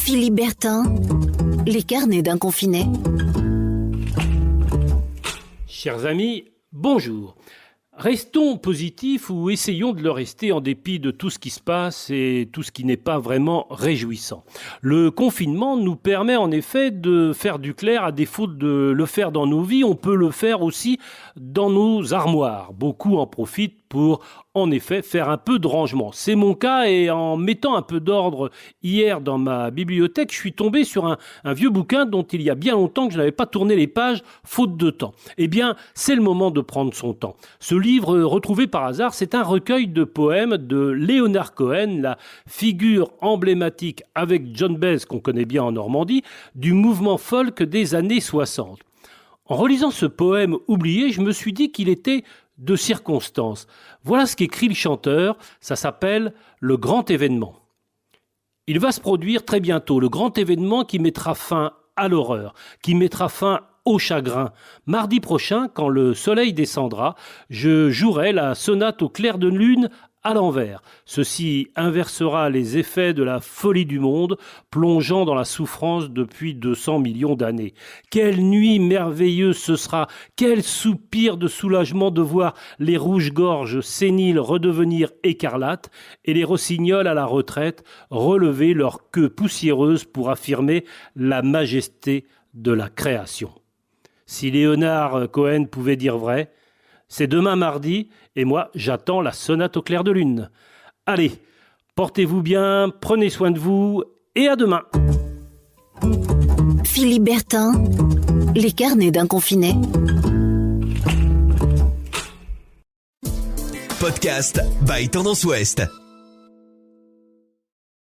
Philippe Bertin, les carnets d'un confiné. Chers amis, bonjour. Restons positifs ou essayons de le rester en dépit de tout ce qui se passe et tout ce qui n'est pas vraiment réjouissant. Le confinement nous permet en effet de faire du clair. À défaut de le faire dans nos vies, on peut le faire aussi dans nos armoires. Beaucoup en profitent pour en effet faire un peu de rangement. C'est mon cas et en mettant un peu d'ordre hier dans ma bibliothèque, je suis tombé sur un vieux bouquin dont il y a bien longtemps que je n'avais pas tourné les pages faute de temps. Eh bien, c'est le moment de prendre son temps. Ce livre retrouvé par hasard, c'est un recueil de poèmes de Leonard Cohen, la figure emblématique avec John Baez qu'on connaît bien en Normandie, du mouvement folk des années 60. En relisant ce poème oublié, je me suis dit qu'il était de circonstance. Voilà ce qu'écrit le chanteur, ça s'appelle « Le grand événement ». Il va se produire très bientôt, le grand événement qui mettra fin à l'horreur, qui mettra fin au chagrin. Mardi prochain, quand le soleil descendra, je jouerai la sonate au clair de lune à l'envers. Ceci inversera les effets de la folie du monde, plongeant dans la souffrance depuis 200 millions d'années. Quelle nuit merveilleuse ce sera, quel soupir de soulagement de voir les rouges-gorges séniles redevenir écarlates et les rossignols à la retraite relever leur queue poussiéreuse pour affirmer la majesté de la création. Si Leonard Cohen pouvait dire vrai, c'est demain mardi, et moi, j'attends la sonate au clair de lune. Allez, portez-vous bien, prenez soin de vous, et à demain. Philippe Bertin, les carnets d'un confiné. Podcast by Tendance Ouest.